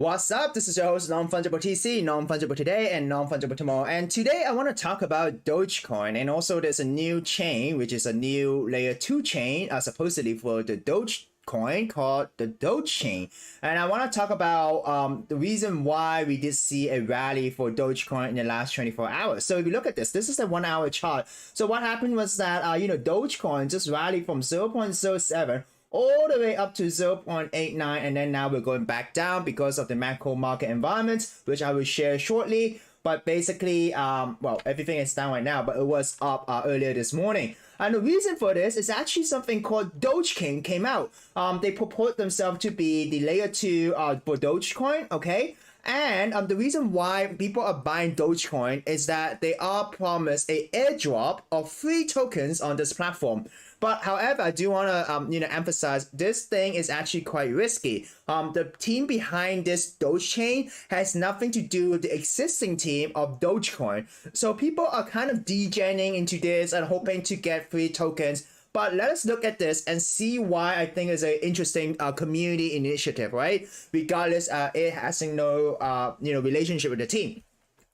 What's up? This is your host, Non-Fungible TC, Non-Fungible Today and Non-Fungible Tomorrow. And today I want to talk about Dogecoin. And also there's a new chain, which is a new layer 2 chain, supposedly for the Dogecoin called the Doge Chain. And I want to talk about the reason why we did see a rally for Dogecoin in the last 24 hours. So if you look at this is a 1 hour chart. So what happened was that, Dogecoin just rallied from 0.07 all the way up to 0.89, and then now we're going back down because of the macro market environment, which I will share shortly. But basically, everything is down right now, but it was up earlier this morning. And the reason for this is actually something called Dogechain came out. They purport themselves to be the layer 2 for Dogecoin, okay? And the reason why people are buying Dogecoin is that they are promised a airdrop of free tokens on this platform. But however, I do want to emphasize this thing is actually quite risky. The team behind this Doge chain has nothing to do with the existing team of Dogecoin. So people are kind of degening into this and hoping to get free tokens. But let us look at this and see why I think it's an interesting community initiative, right? Regardless, it has no relationship with the team.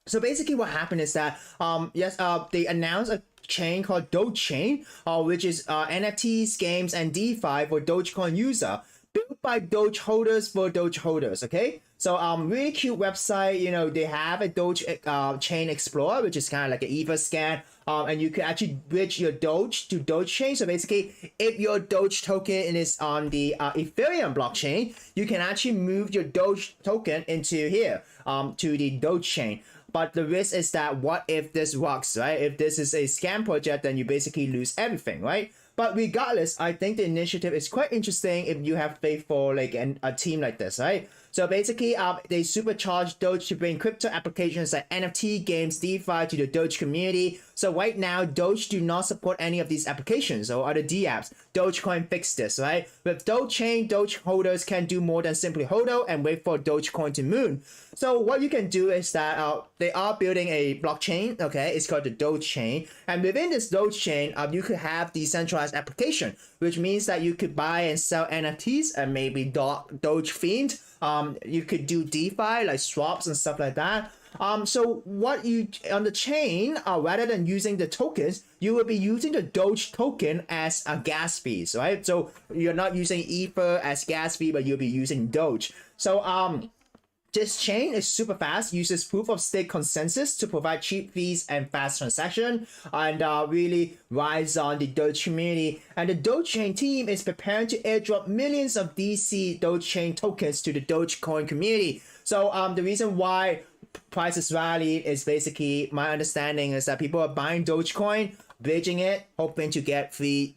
So basically what happened is that they announced a chain called Doge Chain, which is NFTs, games, and DeFi for Dogecoin user, built by Doge holders for Doge holders. Okay, so really cute website. They have a Doge Chain Explorer, which is kind of like an EVA scan, and you can actually bridge your Doge to Doge Chain. So basically, if your Doge token is on the Ethereum blockchain, you can actually move your Doge token into here to the Doge Chain. But the risk is that what if this works, right? If this is a scam project, then you basically lose everything, right? But regardless, I think the initiative is quite interesting if you have faith for like a team like this, right? So basically, they supercharge Doge to bring crypto applications like NFT, games, DeFi to the Doge community. So right now, Doge do not support any of these applications or other DApps. Dogecoin fixed this, right? With Doge Chain, Doge holders can do more than simply HODL and wait for Dogecoin to moon. So what you can do is that they are building a blockchain, okay? It's called the Doge Chain. And within this Doge Chain, you could have decentralized application, which means that you could buy and sell NFTs and maybe Doge themed. You could do DeFi like swaps and stuff like that. So what you on the chain, rather than using the tokens, you will be using the Doge token as a gas fee, right? So you're not using Ether as gas fee, but you'll be using Doge. So this chain is super fast, uses proof of stake consensus to provide cheap fees and fast transaction, and really rides on the Doge community. And the Dogechain team is preparing to airdrop millions of DC Dogechain tokens to the Dogecoin community. So the reason why prices rallied is basically, my understanding is that people are buying Dogecoin, bridging it, hoping to get free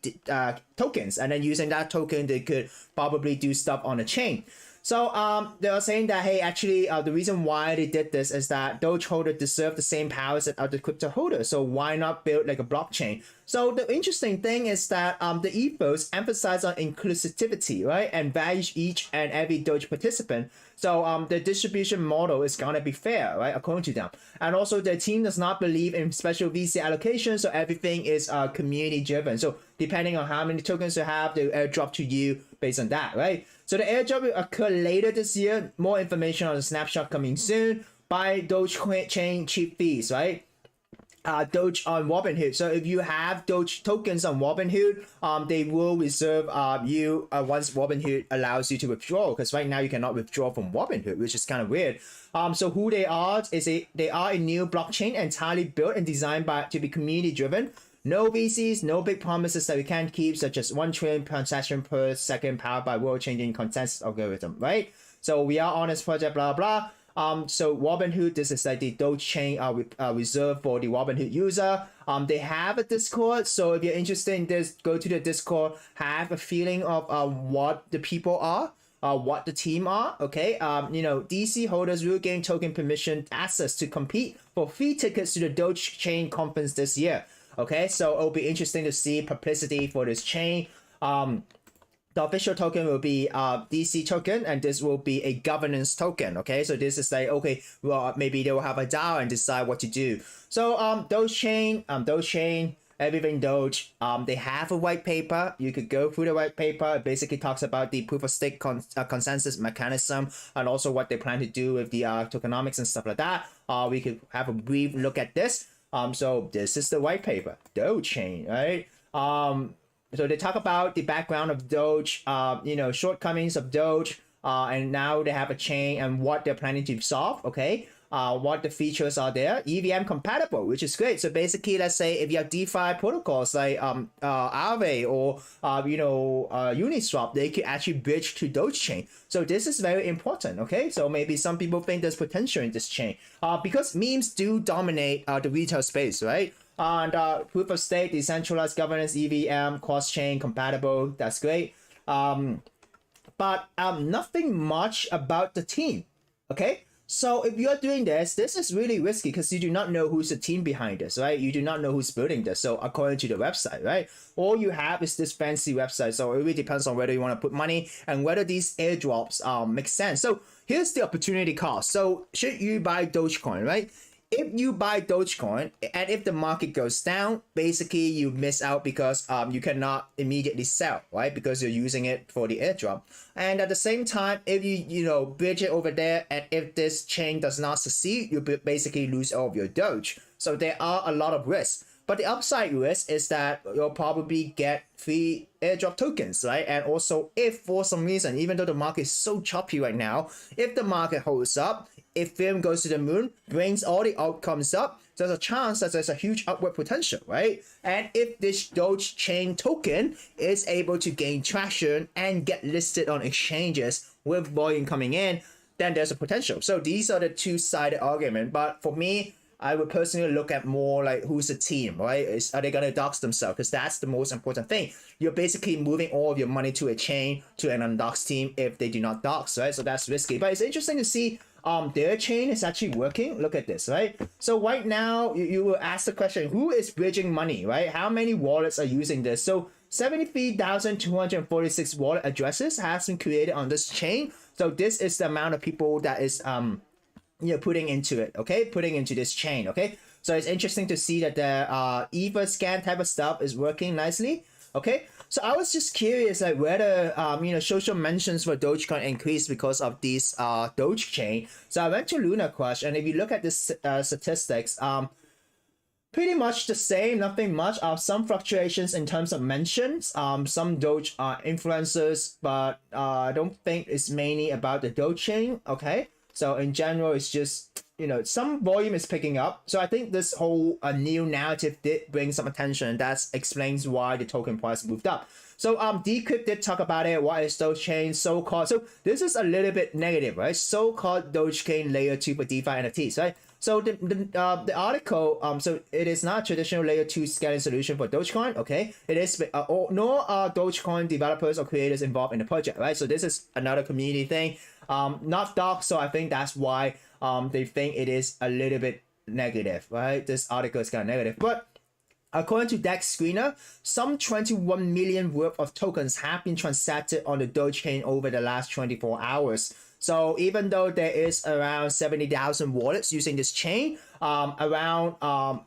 tokens, and then using that token they could probably do stuff on the chain. So they are saying that, hey, actually, the reason why they did this is that Doge holders deserve the same powers as other crypto holders. So why not build like a blockchain? So the interesting thing is that the ethos emphasize on inclusivity, right, and value each and every Doge participant. So the distribution model is gonna be fair, right, according to them. And also the team does not believe in special VC allocation, so everything is community driven. So depending on how many tokens you have, they airdrop to you based on that, right? So the airdrop will occur later this year. More information on the snapshot coming soon. Buy Dogechain cheap fees, right? Doge on Robinhood. So if you have Doge tokens on Robinhood, they will reserve you once Robinhood allows you to withdraw. Because right now you cannot withdraw from Robinhood, which is kind of weird. So who they are is they are a new blockchain entirely built and designed to be community driven. No VCs, no big promises that we can't keep, such as 1 trillion transaction per second powered by world-changing consensus algorithm, right? So we are on this project, blah, blah. So Robinhood, this is like the Doge chain reserved for the Robinhood user. They have a Discord, so if you're interested in this, go to the Discord, have a feeling of what the people are. What the team are, okay? DC holders will gain token permission access to compete for free tickets to the Doge Chain conference this year. Okay, so it'll be interesting to see publicity for this chain. The official token will be DC token, and this will be a governance token. Okay, so this is like, okay, well, maybe they will have a DAO and decide what to do. So Dogechain, everything Doge. They have a white paper. You could go through the white paper. It basically talks about the proof of stake consensus mechanism and also what they plan to do with the tokenomics and stuff like that. We could have a brief look at this. So this is the white paper, Dogechain, right? So they talk about the background of Doge, shortcomings of Doge, and now they have a chain and what they're planning to solve, okay? What the features are there, EVM compatible, which is great. So basically, let's say if you have DeFi protocols like Aave or Uniswap, they could actually bridge to Dogechain. So this is very important, okay? So maybe some people think there's potential in this chain because memes do dominate the retail space, right? And proof of stake, decentralized governance, EVM, cross-chain compatible, that's great. But nothing much about the team, okay? So if you're doing this is really risky because you do not know who's the team behind this, right? You do not know who's building this. So according to the website, right? All you have is this fancy website. So it really depends on whether you want to put money and whether these airdrops make sense. So here's the opportunity cost. So should you buy Dogecoin, right? If you buy Dogecoin and if the market goes down, basically you miss out because you cannot immediately sell, right? Because you're using it for the airdrop. And at the same time, if you bridge it over there and if this chain does not succeed, you basically lose all of your Doge. So there are a lot of risks. But the upside risk is that you'll probably get free airdrop tokens, right? And also if for some reason, even though the market is so choppy right now, if the market holds up, if Ethereum goes to the moon, brings all the outcomes up, there's a chance that there's a huge upward potential, right? And if this Doge Chain token is able to gain traction and get listed on exchanges with volume coming in, then there's a potential. So these are the two-sided argument. But for me, I would personally look at more like who's the team, right? Are they going to dox themselves? Because that's the most important thing. You're basically moving all of your money to a chain, to an undoxed team if they do not dox, right? So that's risky. But it's interesting to see their chain is actually working. Look at this, right? So right now, you will ask the question, who is bridging money, right? How many wallets are using this? So 73,246 wallet addresses has been created on this chain. So this is the amount of people that is putting into it, okay? Putting into this chain, okay? So it's interesting to see that the Ether scan type of stuff is working nicely, okay? So I was just curious, like whether social mentions for Dogecoin increased because of these Doge chain. So I went to Luna Crush, and if you look at the statistics, pretty much the same, nothing much. Some fluctuations in terms of mentions. Some Doge influencers, but I don't think it's mainly about the Doge chain, okay? So in general, it's just, some volume is picking up. So I think this whole new narrative did bring some attention, and that explains why the token price moved up. So Decrypt did talk about it. What is Dogechain so-called? So this is a little bit negative, right? So-called Dogechain layer 2 for DeFi NFTs, right? So the article, so it is not a traditional layer 2 scaling solution for Dogecoin, okay? It is, nor are Dogecoin developers or creators involved in the project, right? So this is another community thing. Not doc, so I think that's why they think it is a little bit negative, right? This article is kind of negative. But according to Dex Screener, some 21 million worth of tokens have been transacted on the Dogechain over the last 24 hours. So even though there is around 70,000 wallets using this chain,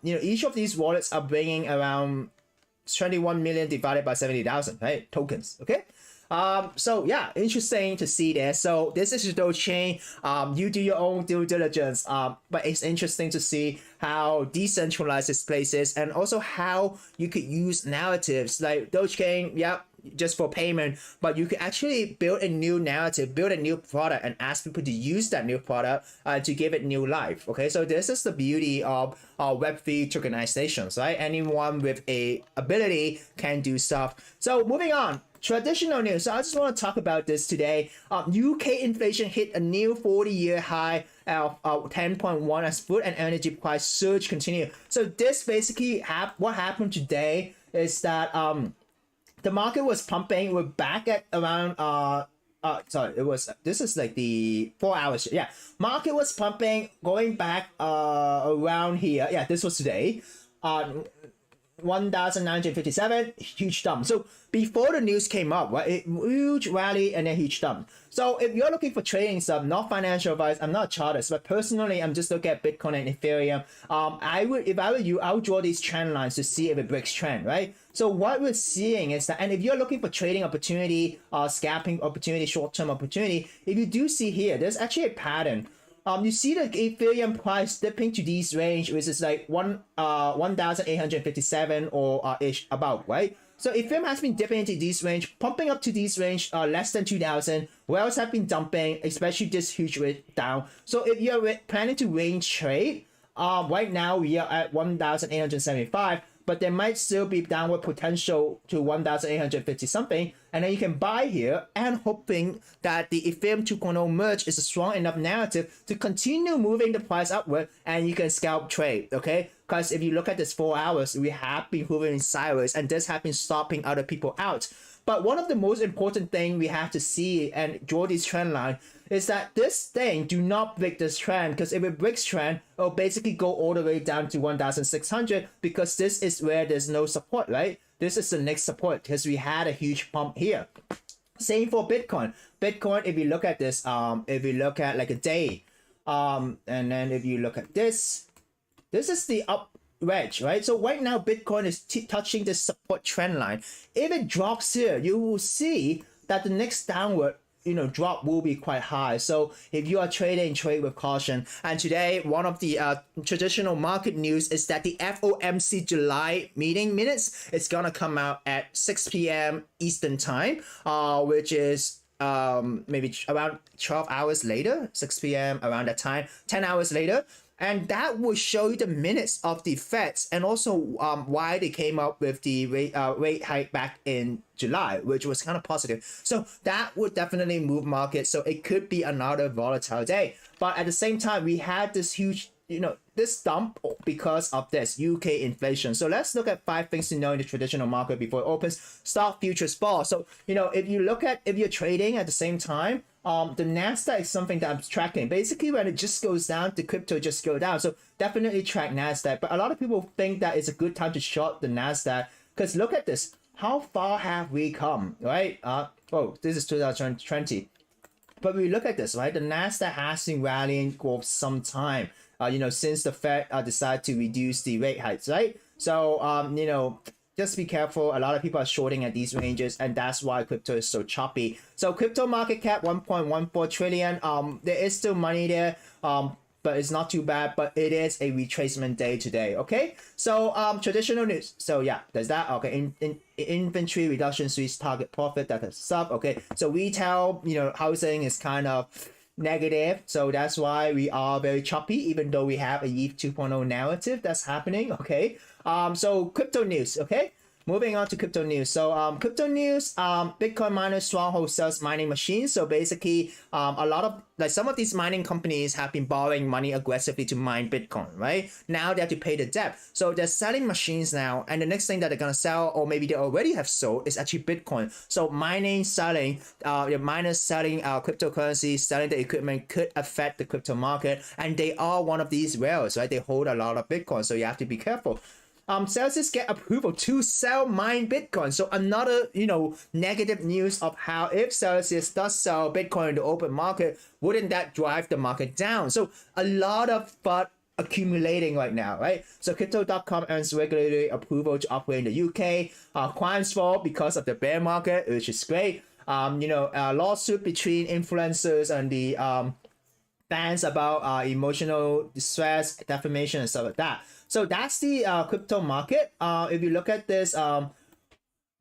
each of these wallets are bringing around 21 million divided by 70,000, right? Tokens, okay? So yeah, interesting to see there. So this is the Dogechain. You do your own due diligence. But it's interesting to see how decentralized this place is, and also how you could use narratives like Dogechain. Yeah, just for payment, but you could actually build a new narrative, build a new product, and ask people to use that new product to give it new life. Okay, so this is the beauty of Web3 tokenizations, right? Anyone with a ability can do stuff. So moving on. Traditional news. So I just want to talk about this today. UK inflation hit a new 40-year high of 10.1 as food and energy price surge continue. So this basically what happened today is that the market was pumping. We're back at around this is like the 4 hours. Yeah, market was pumping, going back around here. Yeah, this was today. 1,957, huge dump. So before the news came up, right, it huge rally and then huge dump. So if you're looking for trading stuff, not financial advice, I'm not a chartist, but personally, I'm just looking at Bitcoin and Ethereum. If I were you, I would draw these trend lines to see if it breaks trend, right? So what we're seeing is that, and if you're looking for trading opportunity, scalping opportunity, short-term opportunity, if you do see here, there's actually a pattern. You see the Ethereum price dipping to this range, which is like 1,857 or ish about, right? So Ethereum has been dipping into this range, pumping up to this range, less than 2,000. Whales have been dumping, especially this huge rate down. So if you're planning to range trade, right now we are at 1,875. But there might still be downward potential to 1,850 something, and then you can buy here and hoping that the Ethereum 2.0 merge is a strong enough narrative to continue moving the price upward, and you can scalp trade, okay? Because if you look at this 4 hours, we have been hovering sideways, and this has been stopping other people out. But one of the most important thing we have to see and draw this trend line is that this thing do not break this trend, because if it breaks trend, it'll basically go all the way down to 1,600, because this is where there's no support, right? This is the next support because we had a huge pump here. Same for Bitcoin. Bitcoin, if you look at this, if you look at like a day, and then if you look at this is the up wedge, right? So right now Bitcoin is touching the support trend line. If it drops here, you will see that the next downward drop will be quite high. So if you are trading, trade with caution. And today, one of the traditional market news is that the FOMC July meeting minutes is gonna come out at 6 p.m. Eastern time, which is maybe around 12 hours later, 6 p.m. around that time, 10 hours later. And that will show you the minutes of the Feds, and also why they came up with the rate hike back in July, which was kind of positive. So that would definitely move markets. So it could be another volatile day. But at the same time, we had this huge, this dump because of this UK inflation. So let's look at 5 things to know in the traditional market before it opens. Stock futures fall. So, if you're trading at the same time, the Nasdaq is something that I'm tracking. Basically, when it just goes down, the crypto just go down. So definitely track Nasdaq. But a lot of people think that it's a good time to short the Nasdaq, because look at this. How far have we come, right? This is 2020. But we look at this, right? The Nasdaq has been rallying for some time. Since the Fed decided to reduce the rate hikes, right? So just be careful. A lot of people are shorting at these ranges, and that's why crypto is so choppy. So crypto market cap 1.14 trillion. There is still money there, but it's not too bad. But it is a retracement day today. Okay, so traditional news. So yeah, there's that. Okay, in inventory reduction suites target profit. That's stuff. Okay, so retail, housing is kind of negative, so that's why we are very choppy, even though we have a ETH 2.0 narrative that's happening. Okay, so crypto news. Okay, moving on to crypto news. So crypto news, Bitcoin miners stronghold sells mining machines. So basically a lot of some of these mining companies have been borrowing money aggressively to mine Bitcoin, right? Now they have to pay the debt, so they're selling machines now, and the next thing that they're gonna sell, or maybe they already have sold, is actually Bitcoin. So selling the miners selling cryptocurrency, selling the equipment could affect the crypto market, and they are one of these whales, right? They hold a lot of Bitcoin, so you have to be careful. Celsius get approval to sell mine Bitcoin. So another, negative news of how if Celsius does sell Bitcoin in the open market, wouldn't that drive the market down? So a lot of FUD accumulating right now, right? So Crypto.com earns regulatory approval to operate in the UK. Crimes fall because of the bear market, which is great. A lawsuit between influencers and the fans about emotional distress, defamation, and stuff like that. So that's the crypto market. If you look at this,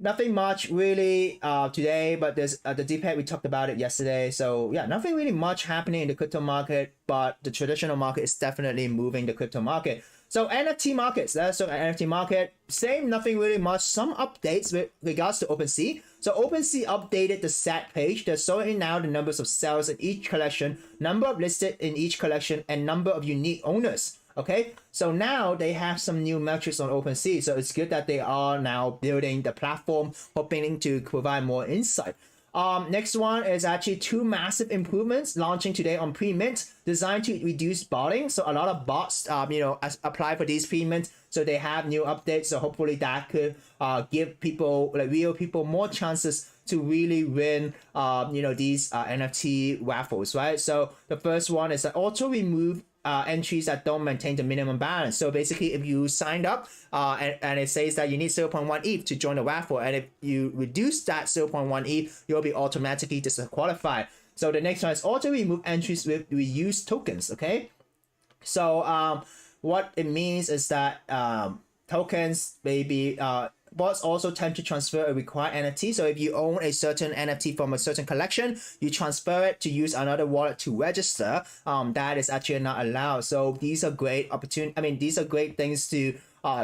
nothing much really today, but there's the DPEG, we talked about it yesterday. So yeah, nothing really much happening in the crypto market, but the traditional market is definitely moving the crypto market. So NFT markets, let's look at NFT market. Same, nothing really much. Some updates with regards to OpenSea. So OpenSea updated the stat page. They're showing now the numbers of sales in each collection, number of listed in each collection, and number of unique owners. Okay, so now they have some new metrics on OpenSea. So it's good that they are now building the platform, hoping to provide more insight. Next one is actually two massive improvements launching today on pre-mint, designed to reduce botting. So a lot of bots, apply for these pre-mint, so they have new updates. So hopefully that could give people, like real people, more chances to really win, these NFT raffles, right? So the first one is that auto remove entries that don't maintain the minimum balance. So basically, if you signed up and it says that you need 0.1 ETH to join the raffle, and if you reduce that 0.1 ETH, you'll be automatically disqualified. So the next one is auto remove entries with reused tokens. Okay, so what it means is that tokens maybe bots also tend to transfer a required NFT. So if you own a certain NFT from a certain collection, you transfer it to use another wallet to register. That is actually not allowed. So these are great opportunities. I mean, these are great things to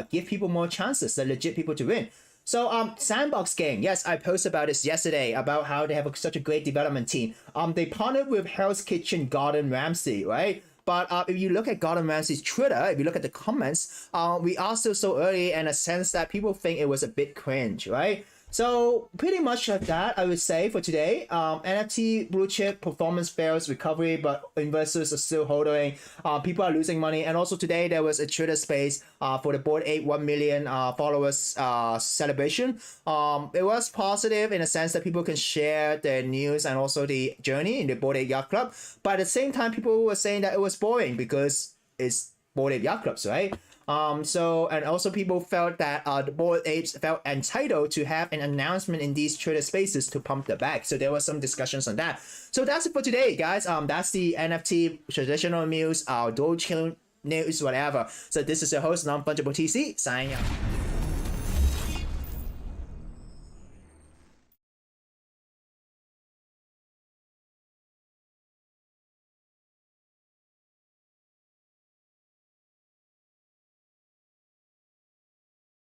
give people more chances, the legit people to win. So Sandbox game, yes, I posted about this yesterday about how they have such a great development team. They partnered with Hell's Kitchen, Gordon Ramsay, right? But if you look at Gordon Ramsay's Twitter, if you look at the comments, we are still so early, in a sense that people think it was a bit cringe, right? So pretty much like that, I would say, for today. NFT blue chip performance fails recovery, but investors are still holding. People are losing money. And also today there was a Twitter space for the Bored Ape 1 million followers celebration. It was positive in a sense that people can share their news and also the journey in the Bored Ape Yacht Club. But at the same time, people were saying that it was boring because it's Bored Ape Yacht Clubs, right? And also people felt that the Bored Apes felt entitled to have an announcement in these Twitter spaces to pump the bag. So there was some discussions on that. So that's it for today, guys. That's the NFT traditional news, Dogecoin news, whatever. So this is your host, Non-Fungible TC, signing out.